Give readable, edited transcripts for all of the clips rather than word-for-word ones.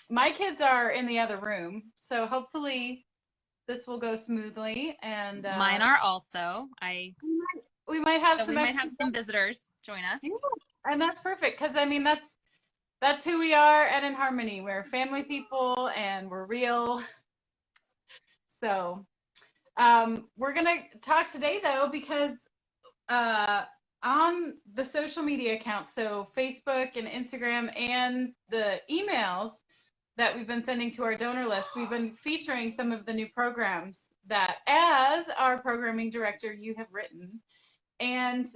My kids are in the other room, so hopefully this will go smoothly, and Mine are also. I we might have So some we might extra. have some visitors join Yeah, us. and that's perfect because I mean that's who we are at In Harmony. We're family people, and we're real. So we're gonna talk today though because uh, on the social media accounts, so Facebook and Instagram, and the emails that we've been sending to our donor list, we've been featuring some of the new programs that, as our programming director, you have written. And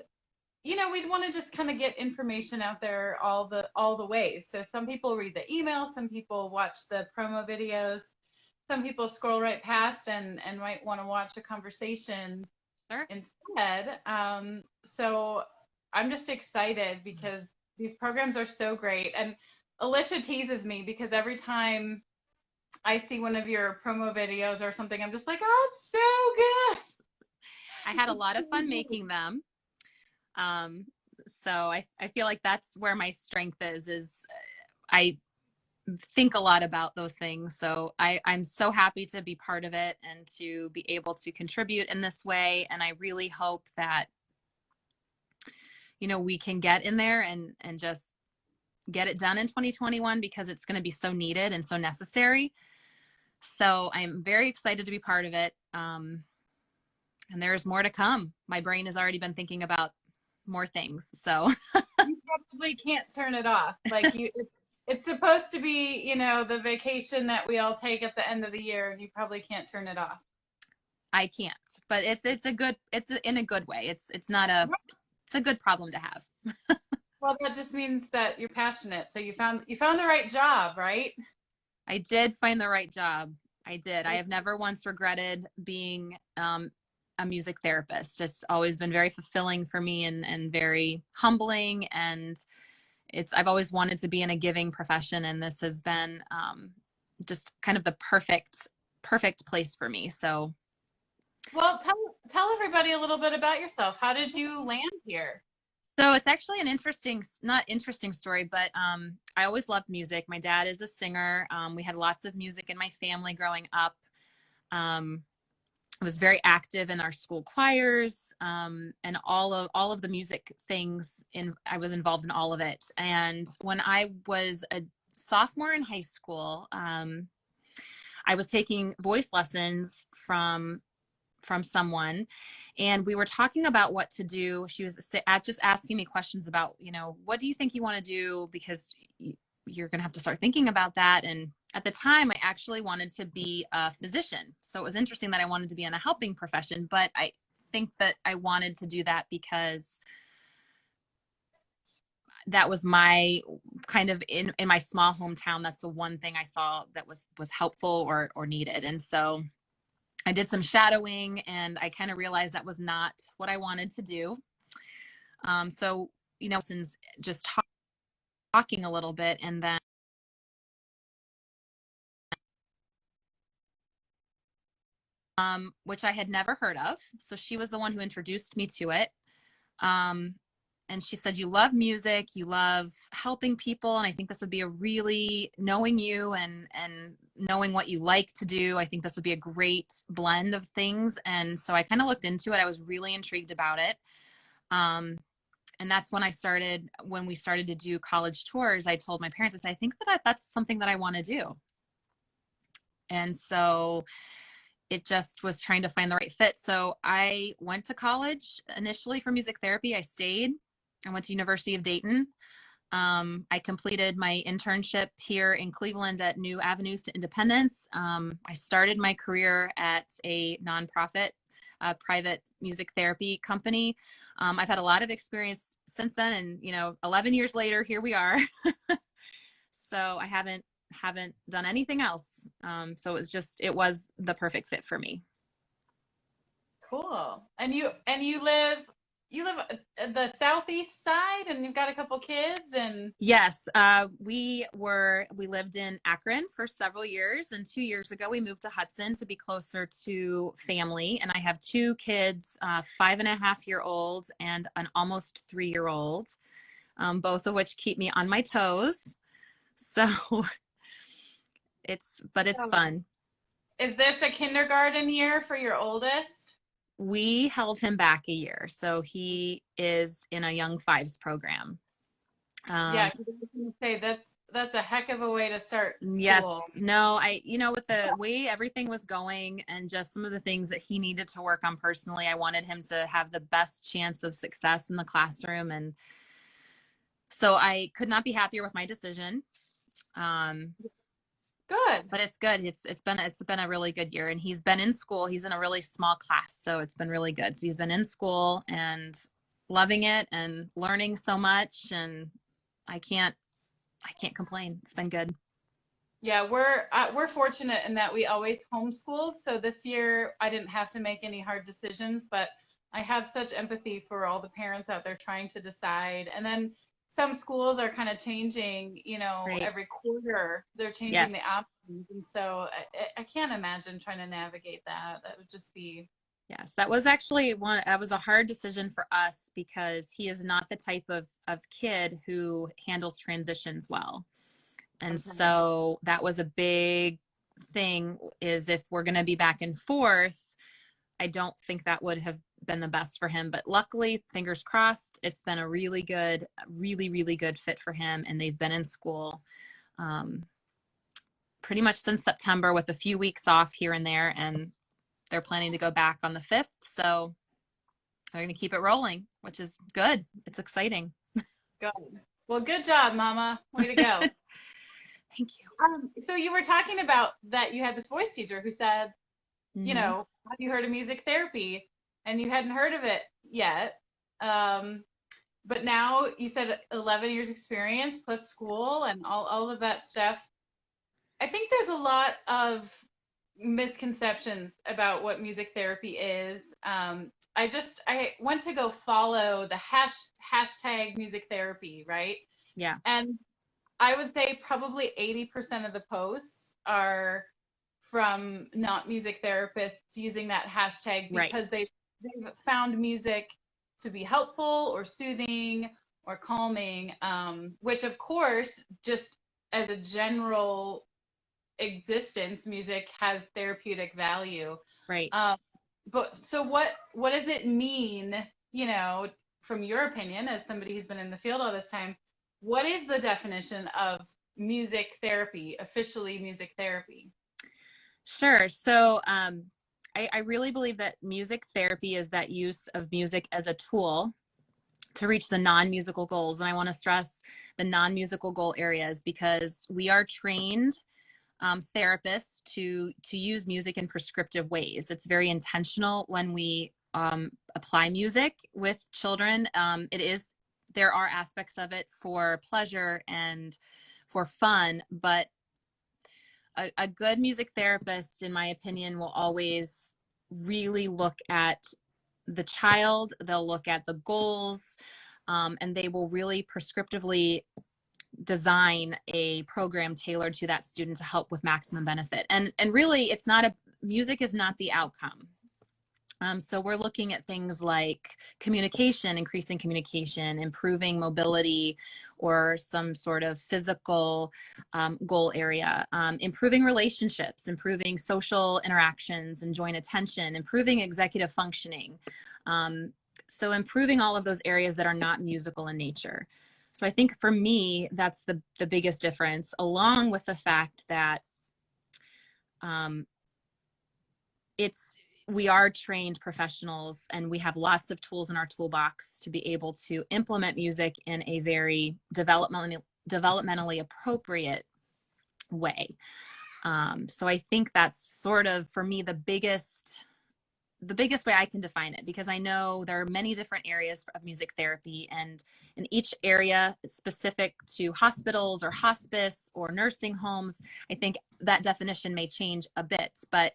we'd want to just kind of get information out there all the ways. So some people read the email, some people watch the promo videos, some people scroll right past and might want to watch a conversation Sure. instead. So I'm just excited because these programs are so great. And Alicia teases me because every time I see one of your promo videos or something, I'm just like, oh, it's so good. I had a lot of fun making them. Um, so I feel like that's where my strength is I think a lot about those things. So I'm so happy to be part of it and to be able to contribute in this way. And I really hope that, we can get in there and just get it done in 2021 because it's going to be so needed and so necessary. So I'm very excited to be part of it. And there's more to come. My brain has already been thinking about more things. So You probably can't turn it off. Like it's supposed to be, the vacation that we all take at the end of the year, and you probably can't turn it off. I can't, but it's in a good way. It's a good problem to have. Well, that just means that you're passionate. So you found the right job, right? I did find the right job. I did. I have never once regretted being a music therapist. It's always been very fulfilling for me and very humbling. And I've always wanted to be in a giving profession. And this has been just kind of the perfect place for me. So, Well, tell everybody a little bit about yourself. How did you land here? so it's actually not interesting story, but I always loved music. My dad is a singer. We had lots of music in my family growing up. Um, I was very active in our school choirs, and all of the music things. I was involved in all of it. And when I was a sophomore in high school, I was taking voice lessons from someone, and we were talking about what to do. She was just asking me questions about, what do you think you want to do, because you're going to have to start thinking about that. And at the time, I actually wanted to be a physician. So it was interesting that I wanted to be in a helping profession, but I think that I wanted to do that because that was my kind of in my small hometown. That's the one thing I saw that was helpful or needed. And so I did some shadowing, and I kind of realized that was not what I wanted to do. So, since just talking a little bit, and then which I had never heard of. So she was the one who introduced me to it. And she said, you love music, you love helping people. And I think this would be knowing you and knowing what you like to do, I think this would be a great blend of things. And so I kind of looked into it. I was really intrigued about it. And that's when when we started to do college tours, I told my parents, I said, I think that's something that I want to do. And so it just was trying to find the right fit. So I went to college initially for music therapy. I stayed. I went to University of Dayton. I completed my internship here in Cleveland at New Avenues to Independence. I started my career at a nonprofit, private music therapy company. I've had a lot of experience since then, and 11 years later, here we are. So I haven't done anything else. So it was the perfect fit for me. Cool. And you live the southeast side, and you've got a couple kids, and Yes, we lived in Akron for several years, and 2 years ago we moved to Hudson to be closer to family. And I have two kids, 5.5-year-old and an almost 3-year-old, both of which keep me on my toes. So but it's fun. Is this a kindergarten year for your oldest? We held him back a year, so he is in a young fives program. Yeah, 'cause I was gonna say that's a heck of a way to start Yes, school. no, with the way everything was going and just some of the things that he needed to work on personally, I wanted him to have the best chance of success in the classroom. And so I could not be happier with my decision. Good. But it's good. It's been a really good year, and he's been in school. He's in a really small class, so it's been really good. So he's been in school and loving it and learning so much, and I can't complain. It's been good. Yeah, we're fortunate in that we always homeschool. So this year I didn't have to make any hard decisions, but I have such empathy for all the parents out there trying to decide. And then some schools are kind of changing, Right. every quarter they're changing Yes. the options. And so I can't imagine trying to navigate that. That would just be. Yes, that was actually that was a hard decision for us because he is not the type of kid who handles transitions well. And Okay. so that was a big thing, is if we're going to be back and forth, I don't think that would have been the best for him. But luckily, fingers crossed, it's been a really good fit for him. And they've been in school pretty much since September with a few weeks off here and there. And they're planning to go back on the 5th. So they're going to keep it rolling, which is good. It's exciting. Good. Well, good job, Mama. Way to go. Thank you. So you were talking about that you had this voice teacher who said, Mm-hmm. have you heard of music therapy? And you hadn't heard of it yet. But now you said 11 years experience plus school and all of that stuff. I think there's a lot of misconceptions about what music therapy is. I went to go follow the hashtag music therapy, right? Yeah. And I would say probably 80% of the posts are from not music therapists using that hashtag because Right. they've found music to be helpful or soothing or calming, which of course, just as a general existence, music has therapeutic value. Right. But so what does it mean, from your opinion, as somebody who's been in the field all this time, what is the definition of music therapy, officially music therapy? Sure. So I really believe that music therapy is that use of music as a tool to reach the non-musical goals. And I want to stress the non-musical goal areas because we are trained therapists to use music in prescriptive ways. It's very intentional when we apply music with children. There are aspects of it for pleasure and for fun, but a good music therapist, in my opinion, will always really look at the child. They'll look at the goals, and they will really prescriptively design a program tailored to that student to help with maximum benefit. And really, music is not the outcome. So we're looking at things like communication, increasing communication, improving mobility, or some sort of physical goal area, improving relationships, improving social interactions and joint attention, improving executive functioning. So improving all of those areas that are not musical in nature. So I think for me, that's the biggest difference, along with the fact that we are trained professionals and we have lots of tools in our toolbox to be able to implement music in a very developmentally appropriate way. So I think that's sort of, for me, the biggest way I can define it, because I know there are many different areas of music therapy, and in each area specific to hospitals or hospice or nursing homes, I think that definition may change a bit. But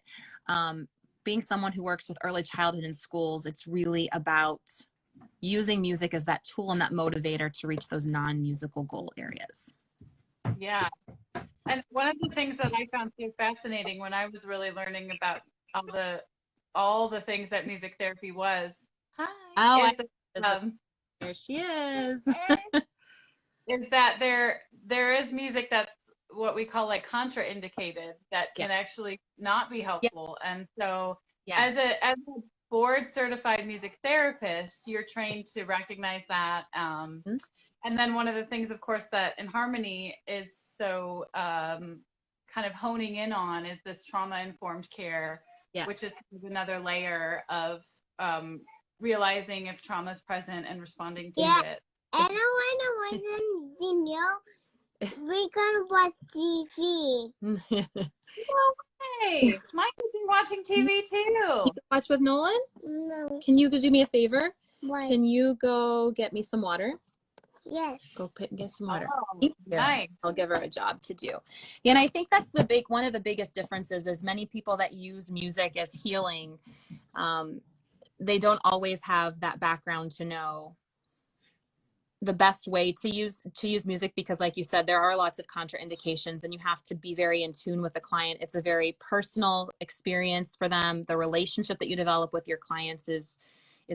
being someone who works with early childhood in schools, it's really about using music as that tool and that motivator to reach those non-musical goal areas. Yeah. And one of the things that I found so fascinating when I was really learning about all the things that music therapy was, here she is. is that there is music that's what we call like contraindicated that Yeah. can actually not be Yeah. helpful. And so Yes. as a board certified music therapist, you're trained to recognize that. Mhm. And then one of the things, of course, that In Harmony is so kind of honing in on is this trauma informed care, Yes. which is another layer of realizing if trauma is present and responding to it. And when I was in video, we can watch TV. No way! Mike has been watching TV too. Watch with Nolan? No. Can you do me a favor? Why? Can you go get me some water? Yes. Go get some water. Oh, nice. I'll give her a job to do. Yeah, and I think that's one of the biggest differences is many people that use music as healing, they don't always have that background to know the best way to use music, because like you said, there are lots of contraindications and you have to be very in tune with the client. It's a very personal experience for them. The relationship that you develop with your clients is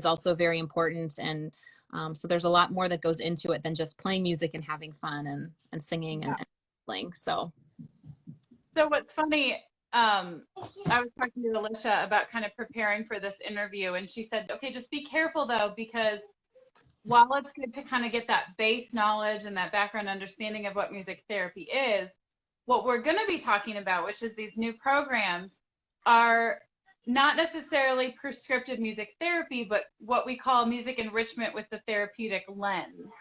also very important. And so there's a lot more that goes into it than just playing music and having fun and singing and playing. So what's funny, I was talking to Alicia about kind of preparing for this interview, and she said, okay, just be careful though, because while it's good to kind of get that base knowledge and that background understanding of what music therapy is, what we're going to be talking about, which is these new programs, are not necessarily prescriptive music therapy, but what we call music enrichment with the therapeutic lens.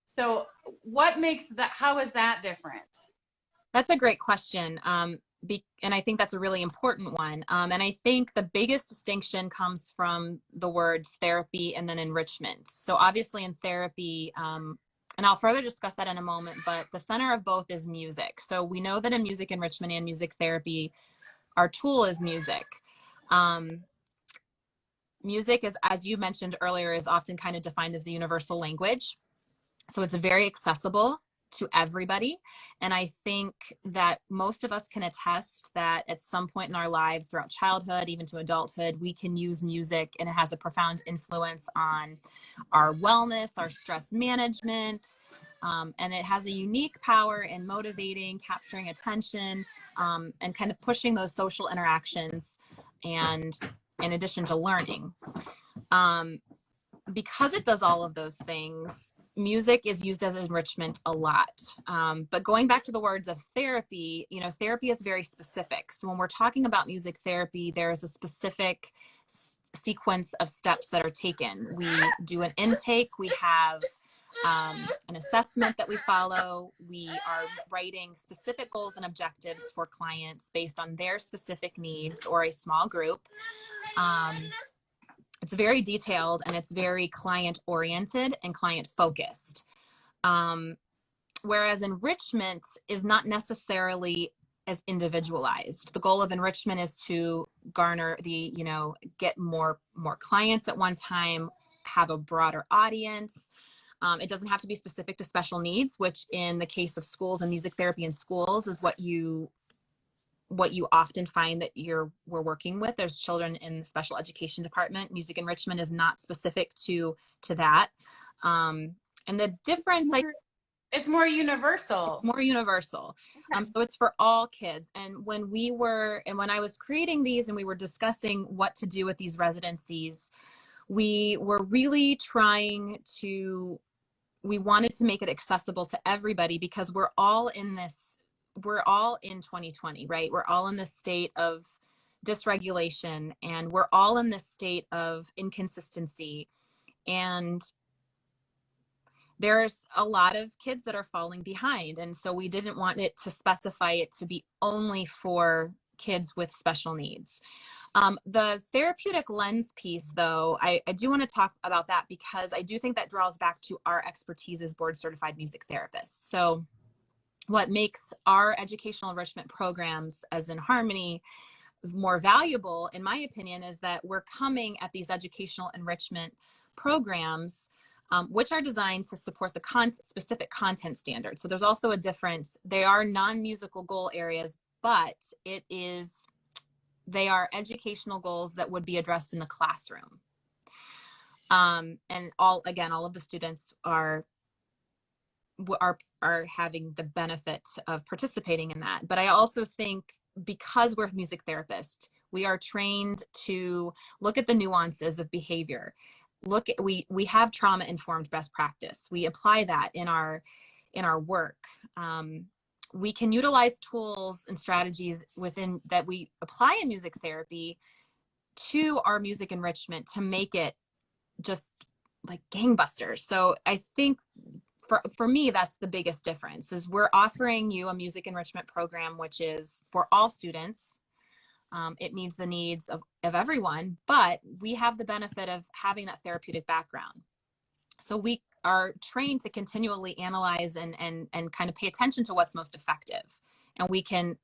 So what makes that, how is that different? that's a great question. And I think that's a really important one. And I think the biggest distinction comes from the words therapy and then enrichment. So obviously in therapy, and I'll further discuss that in a moment, but the center of both is music. So we know that in music enrichment and music therapy, our tool is music. Music is, as you mentioned earlier, is often kind of defined as the universal language. So it's very accessible to everybody. And I think that most of us can attest that at some point in our lives throughout childhood, even to adulthood, we can use music and it has a profound influence on our wellness, our stress management. And it has a unique power in motivating, capturing attention, and kind of pushing those social interactions, and in addition to learning. Because it does all of those things, music is used as enrichment a lot. But going back to the words of therapy, therapy is very specific. So when we're talking about music therapy, there's a specific sequence of steps that are taken. We do an intake, we have an assessment that we follow. We are writing specific goals and objectives for clients based on their specific needs or a small group. It's very detailed and it's very client oriented and client focused. Whereas enrichment is not necessarily as individualized. The goal of enrichment is to garner get more clients at one time, have a broader audience. It doesn't have to be specific to special needs, which in the case of schools and music therapy in schools is what you often find that we're working with. There's children in the special education department. Music enrichment is not specific to that. And the difference, it's more universal. More universal. Okay. So it's for all kids. And when I was creating these and we were discussing what to do with these residencies, we were really we wanted to make it accessible to everybody, because we're all in 2020, right? We're all in this state of dysregulation and we're all in this state of inconsistency. And there's a lot of kids that are falling behind. And so we didn't want it to specify it to be only for kids with special needs. The therapeutic lens piece, though, I do want to talk about that, because I do think that draws back to our expertise as board certified music therapists. So what makes our educational enrichment programs as In Harmony more valuable, in my opinion, is that we're coming at these educational enrichment programs, which are designed to support the specific content standards. So there's also a difference. They are non-musical goal areas, but they are educational goals that would be addressed in the classroom. And all of the students are are having the benefit of participating in that. But I also think because we're music therapists, we are trained to look at the nuances of behavior. We have trauma-informed best practice. We apply that in our work. We can utilize tools and strategies within that we apply in music therapy to our music enrichment to make it just like gangbusters. So I think for me, that's the biggest difference, is we're offering you a music enrichment program, which is for all students. It meets the needs of everyone, but we have the benefit of having that therapeutic background. So we are trained to continually analyze and kind of pay attention to what's most effective. And we can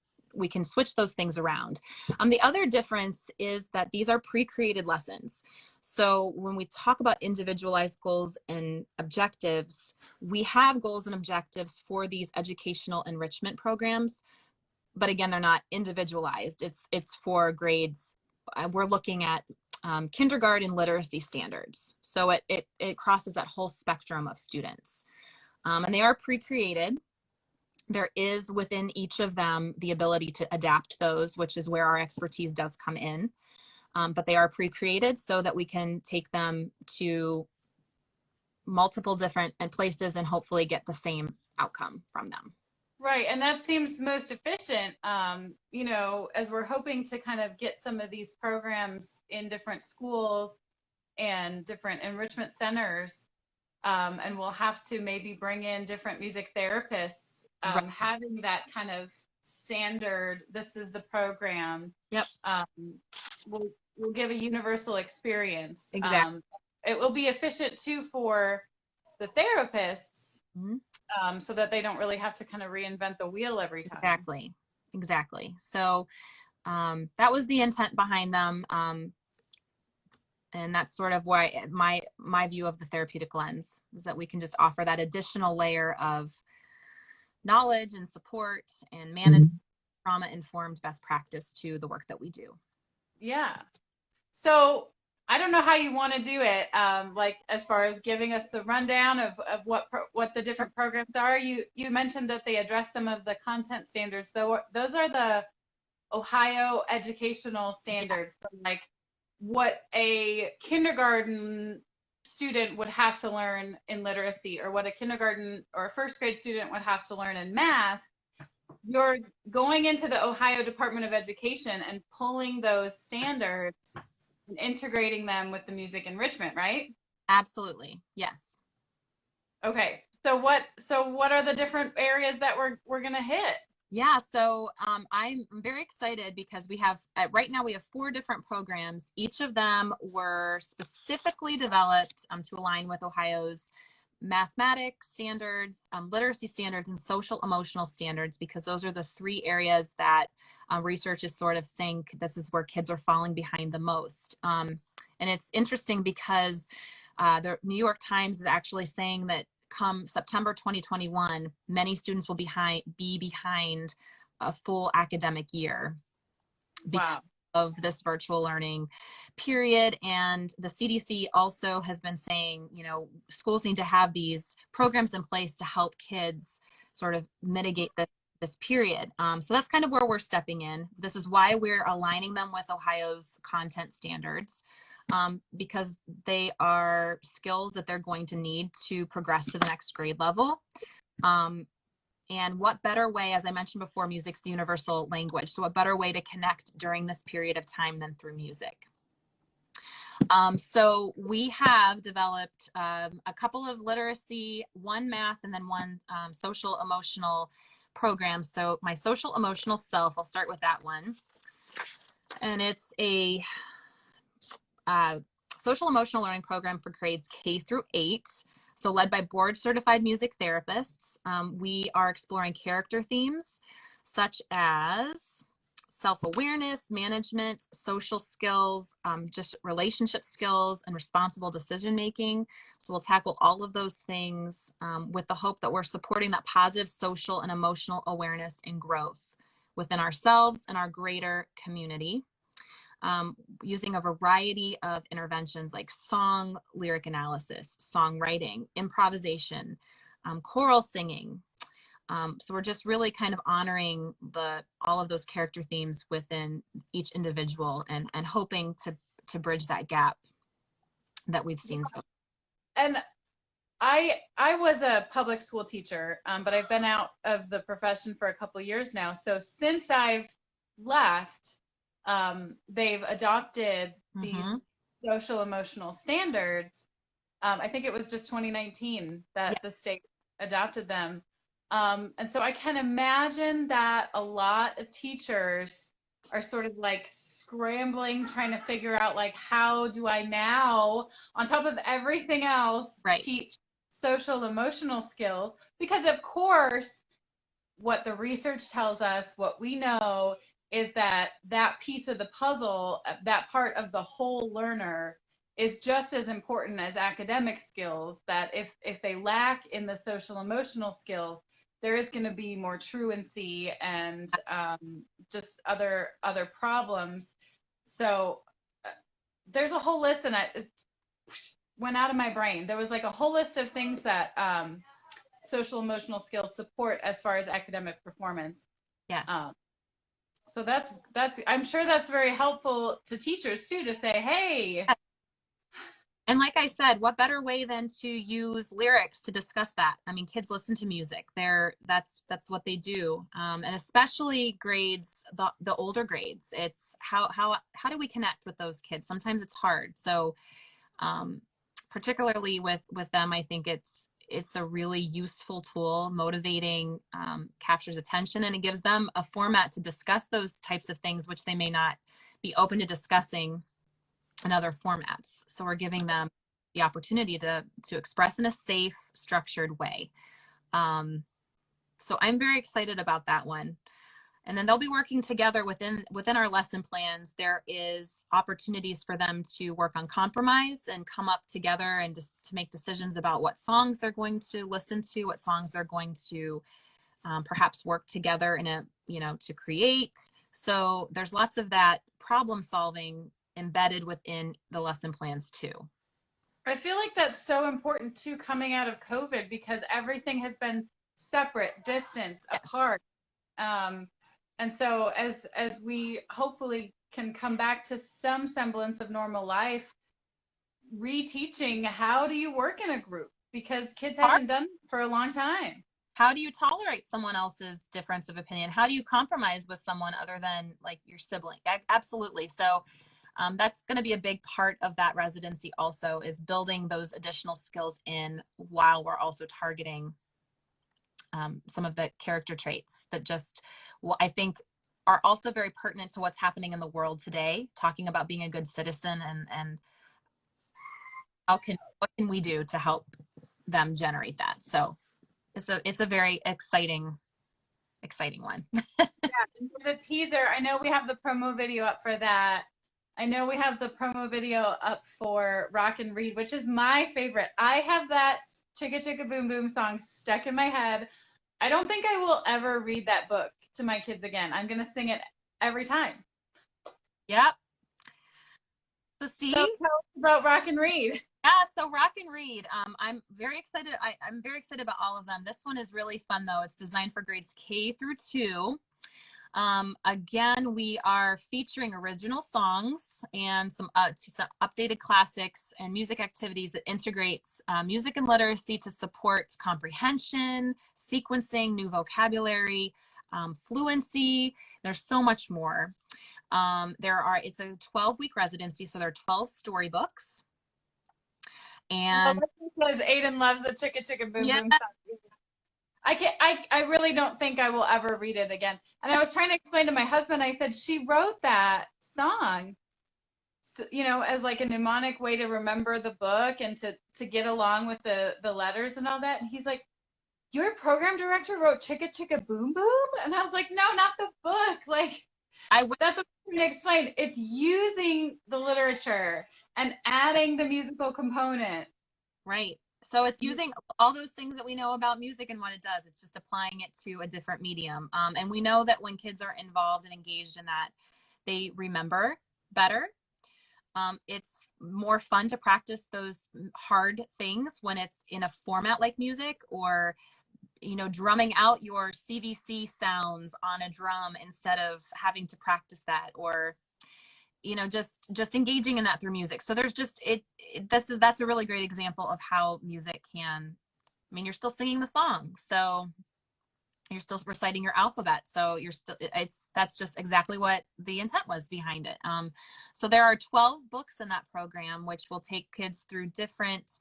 switch those things around. The other difference is that these are pre-created lessons. So when we talk about individualized goals and objectives, we have goals and objectives for these educational enrichment programs. But again, they're not individualized. It's for grades. We're looking at kindergarten literacy standards. So it crosses that whole spectrum of students. And they are pre-created. There is within each of them the ability to adapt those, which is where our expertise does come in. But they are pre-created so that we can take them to multiple different places and hopefully get the same outcome from them. Right. And that seems most efficient, as we're hoping to kind of get some of these programs in different schools and different enrichment centers. And we'll have to maybe bring in different music therapists, Right. having that kind of standard, this is the program. Yep. Will give a universal experience. Exactly. It will be efficient too for the therapists. Mm-hmm. So that they don't really have to kind of reinvent the wheel every time. Exactly. So that was the intent behind them. And that's sort of why my view of the therapeutic lens is that we can just offer that additional layer of knowledge and support and manage trauma-informed best practice to the work that we do. Yeah. So I don't know how you want to do it, like as far as giving us the rundown of what the different programs are. You mentioned that they address some of the content standards. So those are the Ohio educational standards, like what a kindergarten student would have to learn in literacy, or what a kindergarten or a first grade student would have to learn in math. You're going into the Ohio Department of Education and pulling those standards and integrating them with the music enrichment, right? Absolutely. Yes. Okay. So what are the different areas that we're going to hit? Yeah. So I'm very excited because we have right now we have 4 different programs. Each of them were specifically developed to align with Ohio's mathematics standards, literacy standards, and social emotional standards, because those are the 3 areas that research is sort of saying this is where kids are falling behind the most. And it's interesting because the New York Times is actually saying that come September 2021, many students will be behind a full academic year because of this virtual learning period. And the CDC also has been saying, schools need to have these programs in place to help kids sort of mitigate this period. So that's kind of where we're stepping in. This is why we're aligning them with Ohio's content standards, because they are skills that they're going to need to progress to the next grade level. And what better way, as I mentioned before, music's the universal language. So what better way to connect during this period of time than through music? So we have developed a couple of literacy, 1 math, and then 1 social emotional programs. So my social emotional self, I'll start with that one. And it's a social emotional learning program for grades K through 8. So led by board certified music therapists. We are exploring character themes such as self-awareness, management, social skills, just relationship skills, and responsible decision-making. So we'll tackle all of those things with the hope that we're supporting that positive social and emotional awareness and growth within ourselves and our greater community. Using a variety of interventions like song lyric analysis, songwriting, improvisation, choral singing. So we're just really kind of honoring all of those character themes within each individual, and hoping to bridge that gap that we've seen. And I was a public school teacher, but I've been out of the profession for a couple of years now. So since I've left, they've adopted these social emotional standards. I think it was just 2019 that the state adopted them. And so I can imagine that a lot of teachers are sort of like scrambling, trying to figure out, like, how do I now, on top of everything else, teach social emotional skills? Because of course, what the research tells us, what we know, is that that piece of the puzzle, that part of the whole learner, is just as important as academic skills. That if they lack in the social emotional skills, there is going to be more truancy and just other problems. So there's a whole list, and it went out of my brain. There was like a whole list of things that social emotional skills support as far as academic performance. Yes. So that's I'm sure that's very helpful to teachers too, to say, hey. And like I said, what better way than to use lyrics to discuss that? I mean, kids listen to music. That's what they do. And especially grades, the older grades, it's how do we connect with those kids? Sometimes it's hard. So particularly with them, I think it's a really useful tool. Motivating, captures attention, and it gives them a format to discuss those types of things, which they may not be open to discussing in other formats. So we're giving them the opportunity to express in a safe, structured way. So I'm very excited about that one. And then they'll be working together within our lesson plans. There is opportunities for them to work on compromise and come up together and just to make decisions about what songs they're going to listen to, what songs they're going to perhaps work together to create. So there's lots of that problem solving embedded within the lesson plans too. I feel like that's so important too, coming out of COVID, because everything has been separate, distance, apart. And so as we hopefully can come back to some semblance of normal life, reteaching how do you work in a group, because kids haven't done it for a long time. How do you tolerate someone else's difference of opinion? How do you compromise with someone other than like your sibling? Absolutely. So that's going to be a big part of that residency also, is building those additional skills in, while we're also targeting some of the character traits that I think are also very pertinent to what's happening in the world today, talking about being a good citizen and what can we do to help them generate that. So it's a very exciting one. Yeah, there's a teaser. I know we have the promo video up for that. I know we have the promo video up for Rock and Read, which is my favorite. I have that Chicka Chicka Boom Boom song stuck in my head. I don't think I will ever read that book to my kids again. I'm going to sing it every time. Yep. So see? So tell us about Rock and Read. Yeah, so Rock and Read. I'm very excited. I'm very excited about all of them. This one is really fun though. It's designed for grades K through 2. Again, we are featuring original songs and some updated classics and music activities that integrates music and literacy to support comprehension, sequencing, new vocabulary, fluency. There's so much more. It's a 12-week residency, so there are 12 storybooks. And because Aiden loves the Chicka Chicka Boom Boom song. I really don't think I will ever read it again. And I was trying to explain to my husband, I said, she wrote that song, as like a mnemonic way to remember the book and to get along with the letters and all that. And he's like, your program director wrote Chicka Chicka Boom Boom? And I was like, no, not the book. Like, that's what I'm trying to explain. It's using the literature and adding the musical component. Right. So it's using all those things that we know about music and what it does. It's just applying it to a different medium. And we know that when kids are involved and engaged in that, they remember better. It's more fun to practice those hard things when it's in a format like music, or drumming out your CVC sounds on a drum instead of having to practice that, or just engaging in that through music. So there's just that's a really great example of how music can, you're still singing the song, so you're still reciting your alphabet, so that's just exactly what the intent was behind it. So there are 12 books in that program, which will take kids through different,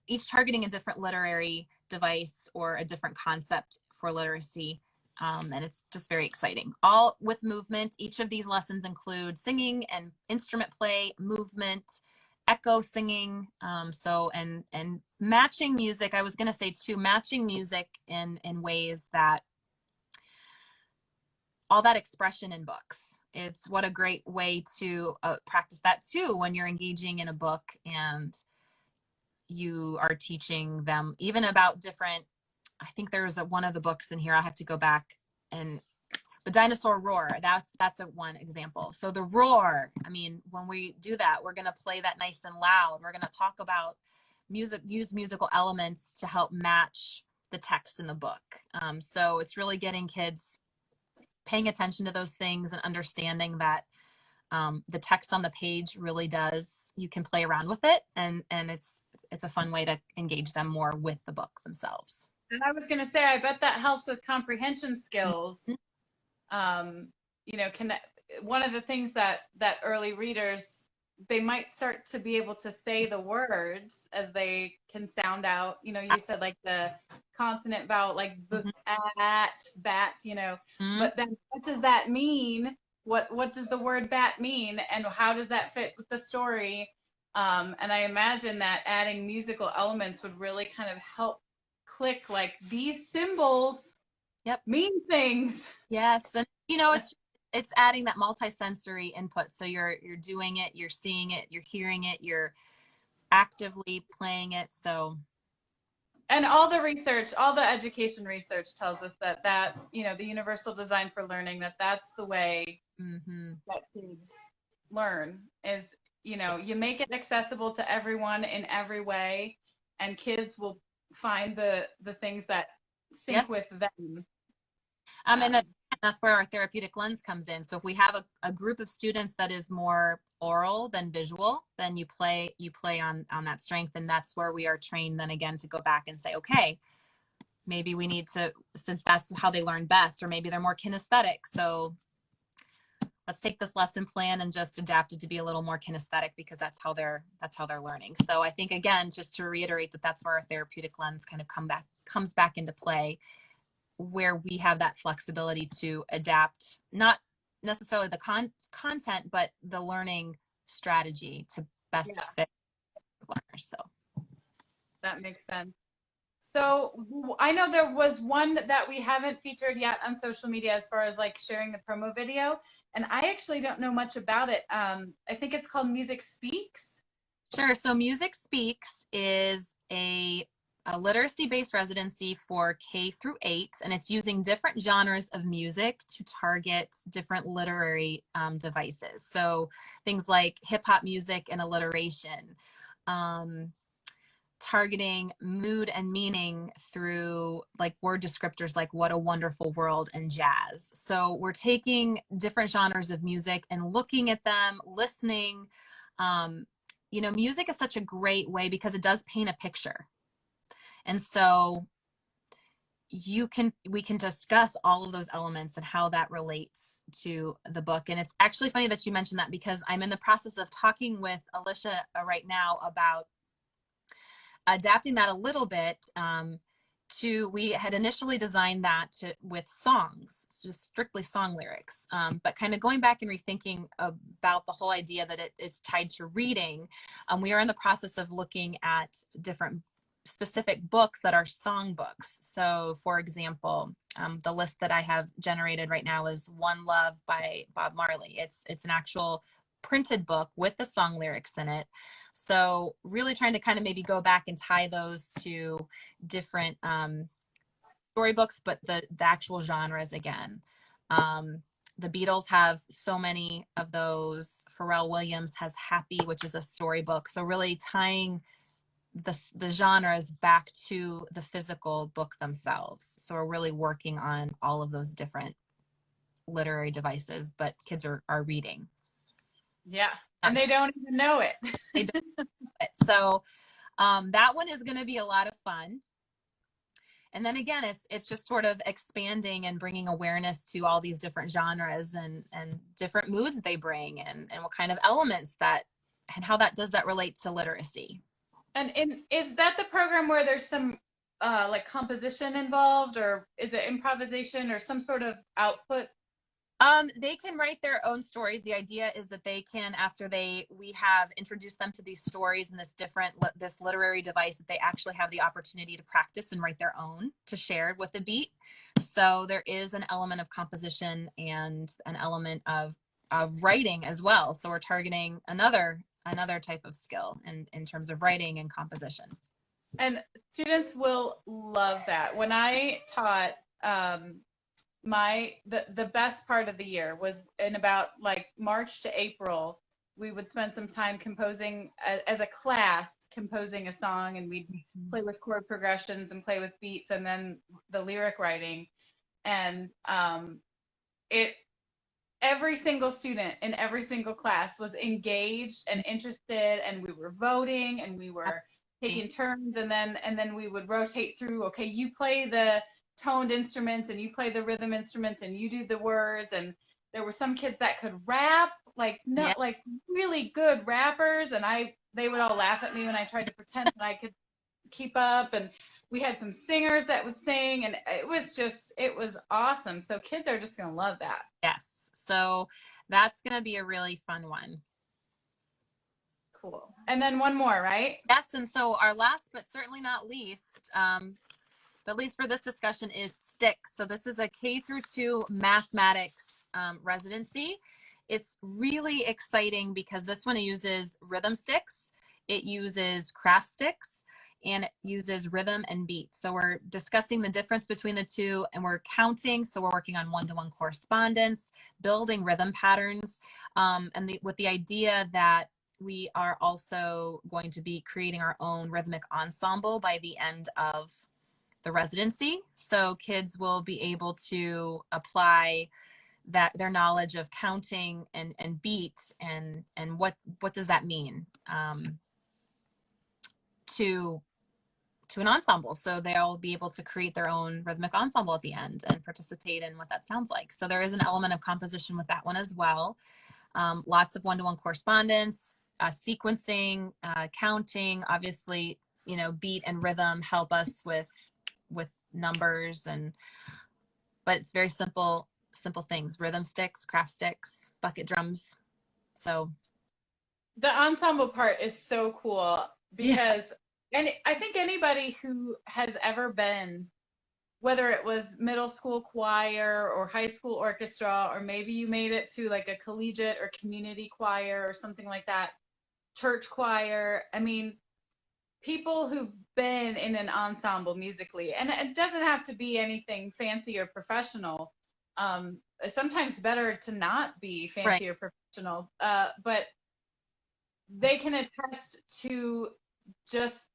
each targeting a different literary device or a different concept for literacy. And it's just very exciting, all with movement. Each of these lessons include singing and instrument play, movement, echo singing, and matching music. I was going to say too, matching music in ways that all that expression in books. It's what a great way to practice that too, when you're engaging in a book and you are teaching them even about different, I think there's one of the books in here, I have to go back, and the dinosaur roar, that's one example. So the roar, when we do that, we're going to play that nice and loud. We're going to talk about music, use musical elements to help match the text in the book. So it's really getting kids paying attention to those things and understanding that the text on the page really does, you can play around with it, and it's a fun way to engage them more with the book themselves. And I was going to say, I bet that helps with comprehension skills. One of the things that early readers, they might start to be able to say the words as they can sound out. You said like the consonant vowel, like at, bat, but then what does that mean? What does the word bat mean? And how does that fit with the story? And I imagine that adding musical elements would really kind of help click, like, these symbols mean things. Yes. And it's adding that multi-sensory input. So you're doing it, you're seeing it, you're hearing it, you're actively playing it. So, and all the research, all the education research tells us that the universal design for learning, that's the way that kids learn is, you make it accessible to everyone in every way, and kids will find the things that sync with them. And that's where our therapeutic lens comes in. So if we have a group of students that is more oral than visual, then you play on that strength, and that's where we are trained then again to go back and say, okay, maybe we need to, since that's how they learn best, or maybe they're more kinesthetic, so let's take this lesson plan and just adapt it to be a little more kinesthetic, because that's how they're learning. So I think, again, just to reiterate, that's where our therapeutic lens kind of comes back into play, where we have that flexibility to adapt, not necessarily the content, but the learning strategy to best fit learners. So that makes sense. So I know there was one that we haven't featured yet on social media as far as like sharing the promo video, and I actually don't know much about it. I think it's called Music Speaks. Sure. So Music Speaks is a literacy-based residency for K through 8, and it's using different genres of music to target different literary devices. So things like hip hop music and alliteration, targeting mood and meaning through like word descriptors like "what a wonderful world" and jazz. So we're taking different genres of music and looking at them, listening. Music is such a great way because it does paint a picture. And so we can discuss all of those elements and how that relates to the book. And it's actually funny that you mentioned that, because I'm in the process of talking with Alicia right now about adapting that a little bit. We had initially designed that with songs, just strictly song lyrics, but kind of going back and rethinking about the whole idea that it's tied to reading. We are in the process of looking at different specific books that are song books. So for example, the list that I have generated right now is One Love by Bob Marley. It's an actual printed book with the song lyrics in it. So really trying to kind of maybe go back and tie those to different storybooks, but the actual genres again. The Beatles have so many of those. Pharrell Williams has Happy, which is a storybook. So really tying the genres back to the physical book themselves. So we're really working on all of those different literary devices, but kids are reading. Yeah. And they don't even know it. They don't know it. So that one is going to be a lot of fun. And then again, it's just sort of expanding and bringing awareness to all these different genres and different moods they bring and what kind of elements that, and how does that relate to literacy. And is that the program where there's some like composition involved, or is it improvisation or some sort of output? They can write their own stories. The idea is that they can, after we have introduced them to these stories and this literary device, that they actually have the opportunity to practice and write their own to share with the beat. So there is an element of composition and an element of writing as well. So we're targeting another type of skill in terms of writing and composition. And students will love that. When I taught, the best part of the year was in about like March to April. We would spend some time composing as a class, composing a song, and we'd play with chord progressions and play with beats, and then the lyric writing. And every single student in every single class was engaged and interested, and we were voting and we were taking turns, and then we would rotate through. Okay, you play the toned instruments and you play the rhythm instruments and you do the words. And there were some kids that could rap, like really good rappers, and they would all laugh at me when I tried to pretend that I could keep up. And we had some singers that would sing, and it was awesome. So kids are just going to love that. Yes. So that's going to be a really fun one. Cool. And then one more, right? Yes. And so our last, but certainly not least, but at least for this discussion, is STIC. So this is a K-2 mathematics residency. It's really exciting because this one uses rhythm sticks, it uses craft sticks, and it uses rhythm and beat. So we're discussing the difference between the two, and we're counting. So we're working on one-to-one correspondence, building rhythm patterns, with the idea that we are also going to be creating our own rhythmic ensemble by the end of the residency. So kids will be able to apply their knowledge of counting and beat and what does that mean to an ensemble. So they'll be able to create their own rhythmic ensemble at the end and participate in what that sounds like. So there is an element of composition with that one as well. Lots of one-to-one correspondence, sequencing, counting. Obviously, beat and rhythm help us with numbers, but it's very simple things: rhythm sticks, craft sticks, bucket drums. So the ensemble part is so cool because and I think anybody who has ever been, whether it was middle school choir or high school orchestra, or maybe you made it to like a collegiate or community choir or something like that, church choir, I mean, people who've been in an ensemble musically, and it doesn't have to be anything fancy or professional. Sometimes better to not be fancy or professional, but they can attest to just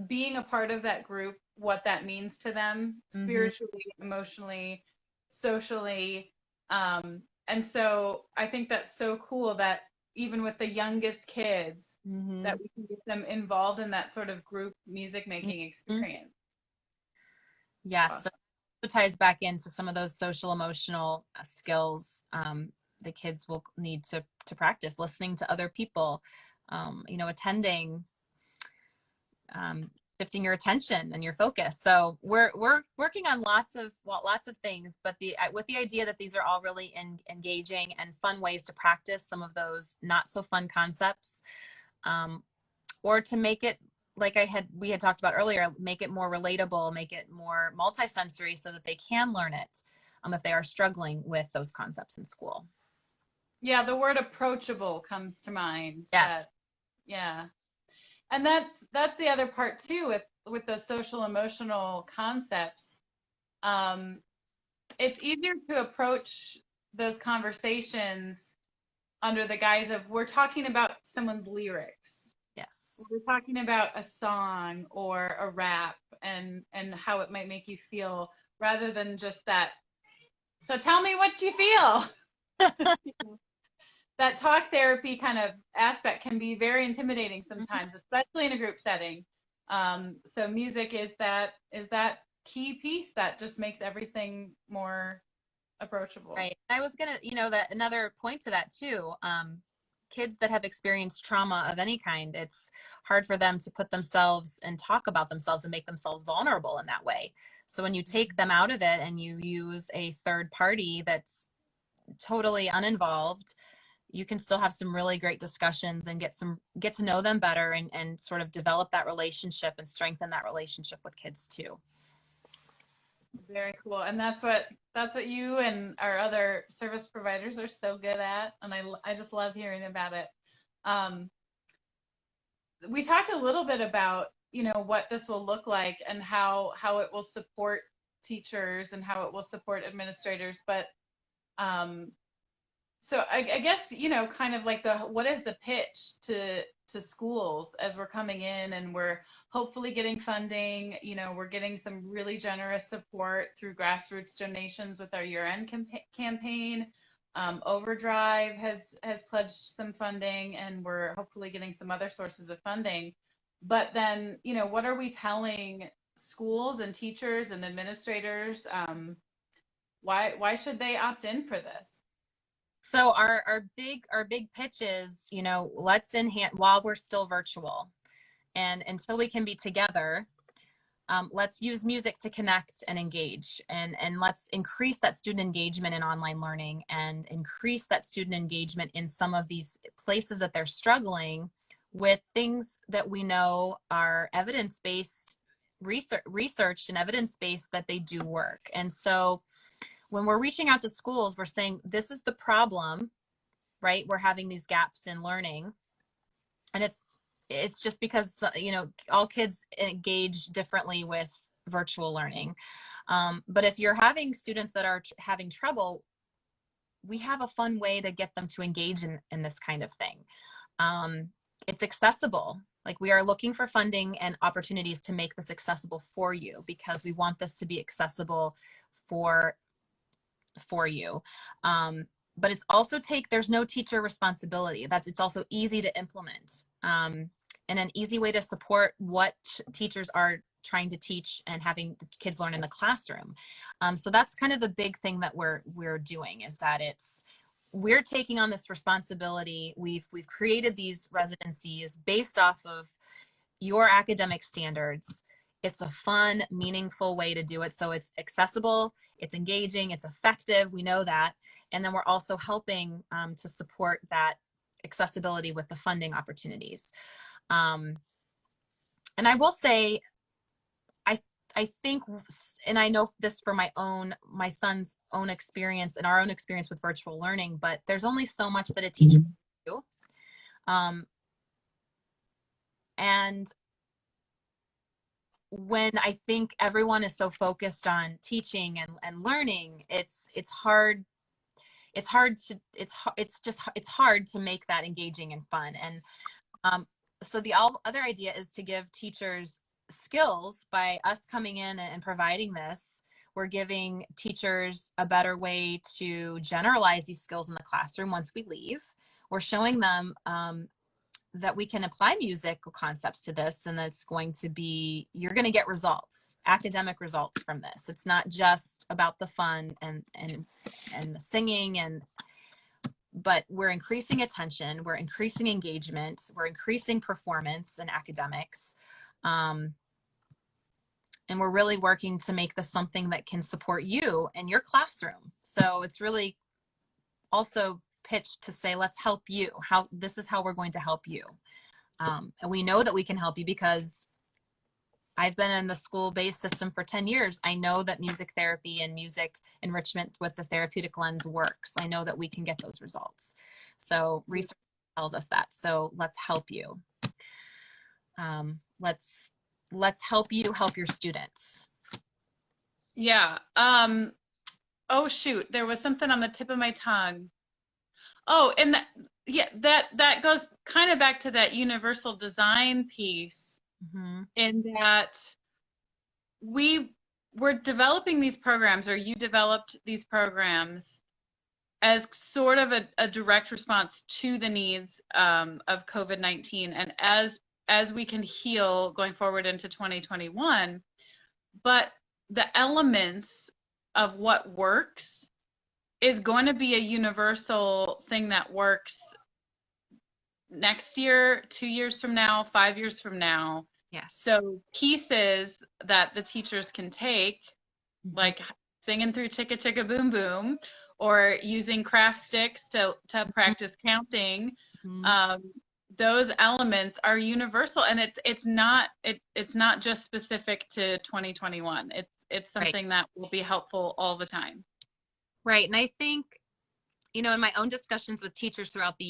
being a part of that group, what that means to them spiritually, emotionally, socially. And so I think that's so cool that even with the youngest kids, that we can get them involved in that sort of group music making experience. Yes. Awesome. So it ties back into some of those social emotional skills the kids will need to practice, listening to other people, attending, shifting your attention and your focus. So we're working on lots of things, but with the idea that these are all really engaging and fun ways to practice some of those not so fun concepts, or to make it, like we had talked about earlier, make it more relatable, make it more multisensory so that they can learn it if they are struggling with those concepts in school. Yeah, the word approachable comes to mind. Yes. Yeah. And that's the other part too with those social emotional concepts. it's easier to approach those conversations under the guise of we're talking about someone's lyrics. Yes. We're talking about a song or a rap and how it might make you feel rather than just that. So tell me what you feel. That talk therapy kind of aspect can be very intimidating sometimes, especially in a group setting. So music is that key piece that just makes everything more approachable. Right. I was gonna, that another point to that too. Kids that have experienced trauma of any kind, it's hard for them to put themselves and talk about themselves and make themselves vulnerable in that way. So when you take them out of it and you use a third party that's totally uninvolved, you can still have some really great discussions and get to know them better and sort of develop that relationship and strengthen that relationship with kids too. Very cool. And that's what you and our other service providers are so good at. And I just love hearing about it. We talked a little bit about, what this will look like and how it will support teachers and how it will support administrators. But so I guess, kind of like what is the pitch to schools as we're coming in and we're hopefully getting funding, we're getting some really generous support through grassroots donations with our year-end campaign. Overdrive has pledged some funding and we're hopefully getting some other sources of funding. But then, what are we telling schools and teachers and administrators? Why should they opt in for this? So our big pitch is, let's enhance while we're still virtual and until we can be together, let's use music to connect and engage and let's increase that student engagement in online learning and increase that student engagement in some of these places that they're struggling with things that we know are evidence-based researched and evidence-based that they do work. And so when we're reaching out to schools, we're saying, this is the problem, right? We're having these gaps in learning. And it's just because, all kids engage differently with virtual learning. But if you're having students that are having trouble, we have a fun way to get them to engage in this kind of thing. It's accessible. Like, we are looking for funding and opportunities to make this accessible for you because we want this to be accessible for you. But it's also there's no teacher responsibility. It's also easy to implement, and an easy way to support what teachers are trying to teach and having the kids learn in the classroom. So that's kind of the big thing that we're doing, is that we're taking on this responsibility. We've created these residencies based off of your academic standards. It's a fun, meaningful way to do it. So it's accessible, it's engaging, it's effective. We know that. And then we're also helping to support that accessibility with the funding opportunities. And I will say, I think, and I know this for my son's own experience and our own experience with virtual learning, but there's only so much that a teacher can do. And when I think everyone is so focused on teaching and learning, it's hard to make that engaging and fun. And so the other idea is to give teachers skills. By us coming in and providing this, we're giving teachers a better way to generalize these skills in the classroom. Once we leave, we're showing them that we can apply musical concepts to this, and that's you're going to get results, academic results from this. It's not just about the fun and the singing, but we're increasing attention, we're increasing engagement, we're increasing performance and academics. And we're really working to make this something that can support you in your classroom. So it's really also pitched to say, let's help you. This is how we're going to help you. And we know that we can help you because I've been in the school-based system for 10 years. I know that music therapy and music enrichment with the therapeutic lens works. I know that we can get those results. So research tells us that. So let's help you. Let's help you help your students. Yeah. oh shoot, there was something on the tip of my tongue. Oh, and that goes kind of back to that universal design piece, Mm-hmm. in that we were developing these programs, or you developed these programs as sort of a direct response to the needs of COVID-19, and as we can heal going forward into 2021. But the elements of what works is going to be a universal thing that works next year, 2 years from now, 5 years from now. Yes. So pieces that the teachers can take, like singing through Chicka Chicka Boom Boom, or using craft sticks to practice counting, those elements are universal, and it's not just specific to 2021. It's something that will be helpful all the time. Right. And I think, in my own discussions with teachers throughout the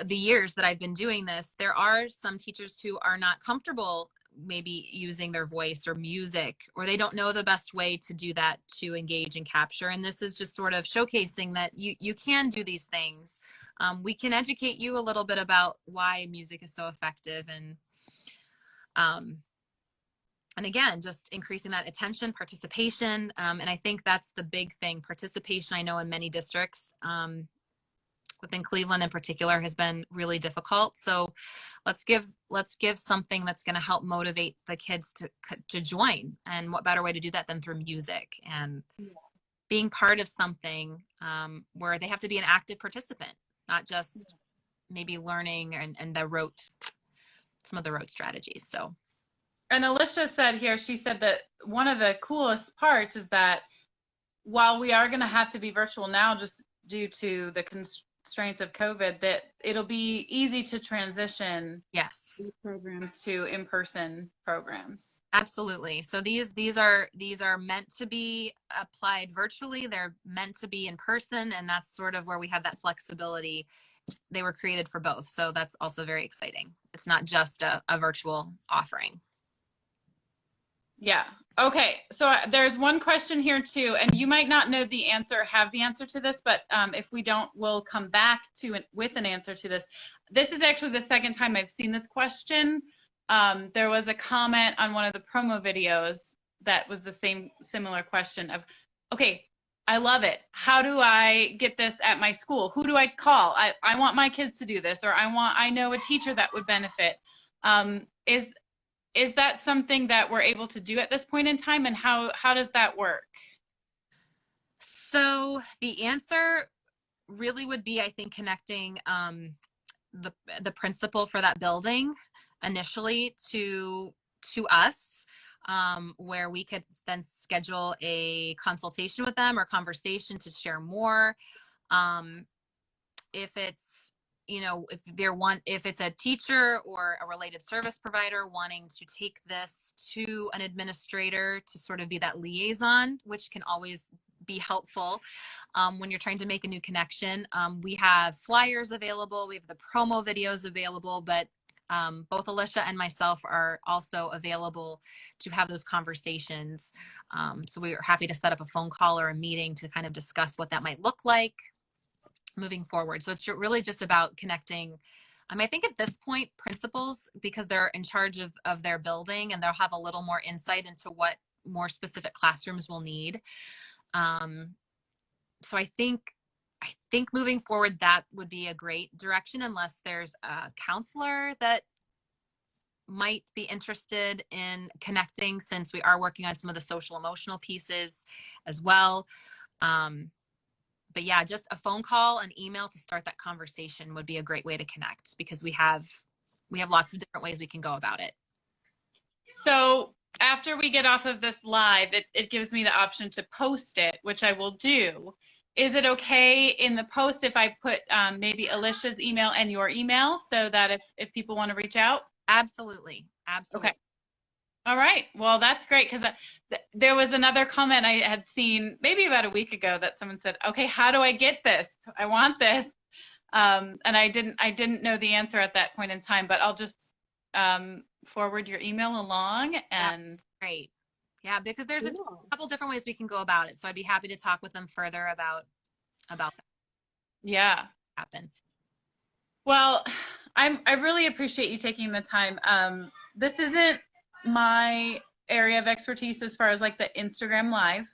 years that I've been doing this, there are some teachers who are not comfortable maybe using their voice or music, or they don't know the best way to do that, to engage and capture. And this is just sort of showcasing that you can do these things. We can educate you a little bit about why music is so effective, and again, just increasing that attention, participation. And I think that's the big thing. Participation, I know in many districts, within Cleveland in particular, has been really difficult. So let's give something that's going to help motivate the kids to join. And what better way to do that than through music and being part of something where they have to be an active participant, not just maybe learning and some of the rote strategies. So. And Alicia said here, she said that one of the coolest parts is that while we are going to have to be virtual now just due to the constraints of COVID, that it'll be easy to transition these programs to in-person programs. Absolutely. So these are meant to be applied virtually. They're meant to be in person, and that's sort of where we have that flexibility. They were created for both. So that's also very exciting. It's not just a virtual offering. Yeah. Okay. So there's one question here too, and you might not know the answer, have the answer to this, but if we don't, we'll come back to it with an answer to this. This is actually the second time I've seen this question. There was a comment on one of the promo videos that was the similar question of, okay, I love it. How do I get this at my school? Who do I call? I want my kids to do this, or I know a teacher that would benefit. Is that something that we're able to do at this point in time, and how does that work? So the answer really would be, I think, connecting the principal for that building initially to us, where we could then schedule a consultation with them or conversation to share more. If it's if it's a teacher or a related service provider wanting to take this to an administrator to sort of be that liaison, which can always be helpful when you're trying to make a new connection. We have flyers available, we have the promo videos available, but both Alicia and myself are also available to have those conversations. So we are happy to set up a phone call or a meeting to kind of discuss what that might look like moving forward. So it's really just about connecting. I think at this point, principals, because they're in charge of their building, and they'll have a little more insight into what more specific classrooms will need. So I think moving forward, that would be a great direction, unless there's a counselor that might be interested in connecting, since we are working on some of the social emotional pieces as well. But yeah, just a phone call, an email to start that conversation would be a great way to connect, because we have lots of different ways we can go about it. So after we get off of this live, it gives me the option to post it, which I will do. Is it okay in the post if I put maybe Alicia's email and your email, so that if people want to reach out? Absolutely. Okay. All right. Well, that's great, because there was another comment I had seen maybe about a week ago that someone said, okay, how do I get this? I want this. And I didn't know the answer at that point in time, but I'll just forward your email along. And great. Yeah, because there's a Cool. couple different ways we can go about it. So I'd be happy to talk with them further about that Yeah. happen. Well, I really appreciate you taking the time. This isn't my area of expertise as far as like the Instagram live.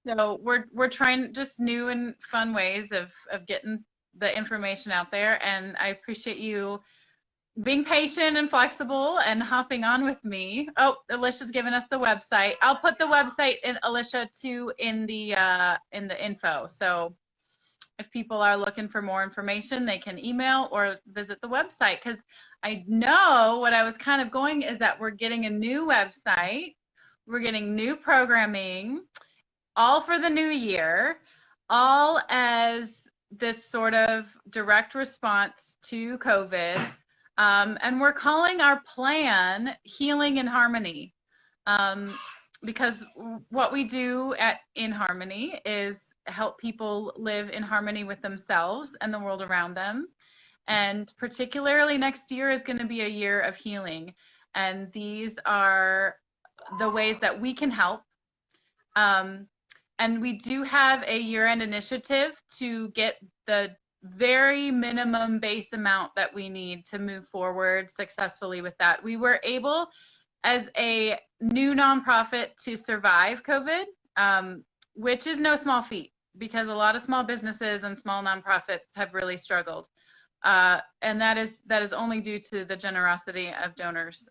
So we're trying just new and fun ways of getting the information out there, and I appreciate you being patient and flexible and hopping on with me. Oh, Alicia's given us the website. I'll put the website in, Alicia, too, in the info. So if people are looking for more information, they can email or visit the website, because I know what I was kind of going is that we're getting a new website, we're getting new programming, all for the new year, all as this sort of direct response to COVID. And we're calling our plan Healing in Harmony, because what we do at In Harmony is help people live in harmony with themselves and the world around them. And particularly next year is going to be a year of healing. And these are the ways that we can help. And we do have a year-end initiative to get the very minimum base amount that we need to move forward successfully with that. We were able, as a new nonprofit, to survive COVID, which is no small feat, because a lot of small businesses and small nonprofits have really struggled. And that is only due to the generosity of donors.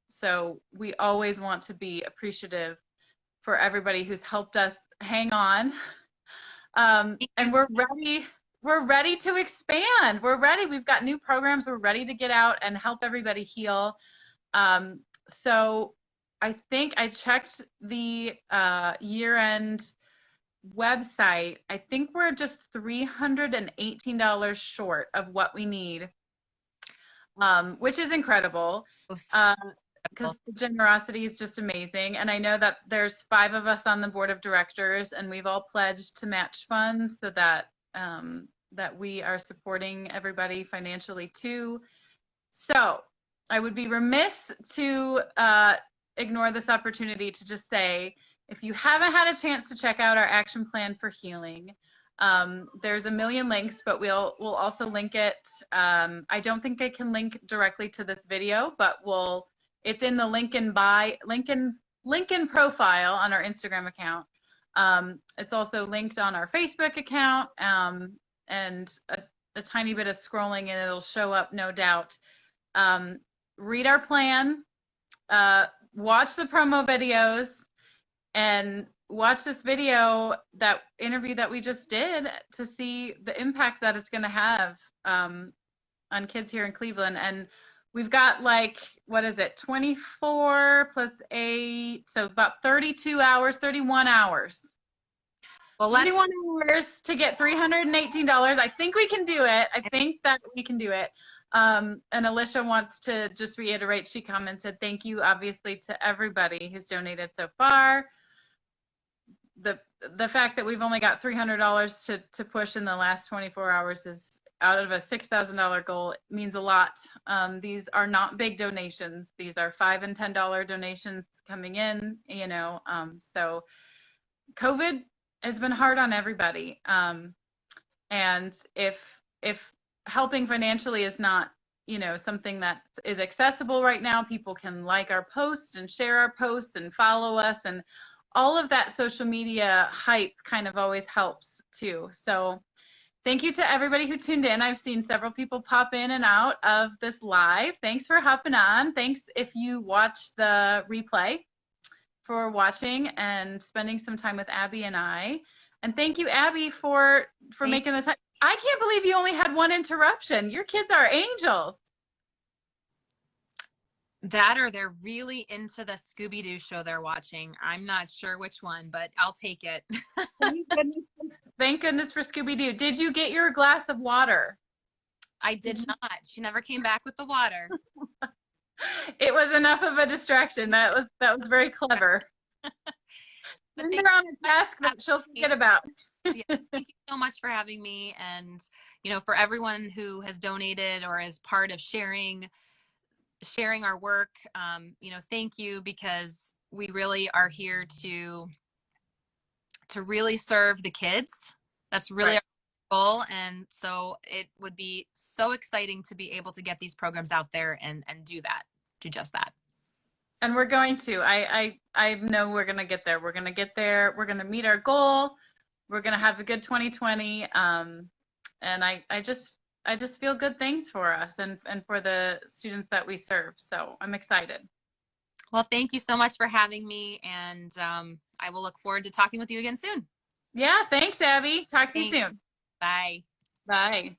So we always want to be appreciative for everybody who's helped us hang on. And we're ready to expand. We're ready. We've got new programs. We're ready to get out and help everybody heal. So I think I checked the year-end website. I think we're just $318 short of what we need, which is incredible. Because the generosity is just amazing. And I know that there's 5 of us on the board of directors, and we've all pledged to match funds so that that we are supporting everybody financially too. So I would be remiss to ignore this opportunity to just say, if you haven't had a chance to check out our action plan for healing, there's a million links, but we'll also link it. I don't think I can link directly to this video, but it's in the Lincoln profile on our Instagram account. It's also linked on our Facebook account, and a tiny bit of scrolling and it'll show up, no doubt. Read our plan, watch the promo videos, and watch this video, that interview that we just did, to see the impact that it's going to have on kids here in Cleveland. And we've got, like, what is it, 24 plus 8, so about 31 hours. Well, 31 hours to get $318. I think we can do it. I think that we can do it. And Alicia wants to just reiterate, she commented, thank you, obviously, to everybody who's donated so far. The fact that we've only got $300 to push in the last 24 hours is, out of a $6,000 goal, means a lot. These are not big donations. These are $5 and $10 donations coming in, so COVID has been hard on everybody. And if helping financially is not, something that is accessible right now, people can like our posts and share our posts and follow us, and all of that social media hype kind of always helps too. So thank you to everybody who tuned in. I've seen several people pop in and out of this live. Thanks for hopping on. Thanks if you watch the replay, for watching and spending some time with Abby and I. And thank you, Abby, for making the time. I can't believe you only had one interruption. Your kids are angels. That, or they're really into the Scooby-Doo show they're watching. I'm not sure which one, but I'll take it. Thank goodness for Scooby-Doo. Did you get your glass of water? I did not. She never came back with the water. It was enough of a distraction. That was very clever. Send her on a task that she'll forget about. Yeah, thank you so much for having me, and for everyone who has donated or is part of sharing our work. Thank you, because we really are here to really serve the kids. That's really Right. our goal. And so it would be so exciting to be able to get these programs out there and do just that. And we're going to. I know we're gonna get there. We're gonna get there. We're gonna meet our goal. We're gonna have a good 2020. And I just feel good things for us and for the students that we serve. So I'm excited. Well, thank you so much for having me, and I will look forward to talking with you again soon. Yeah, thanks, Abby. Talk to you Thanks. soon. Bye. Bye.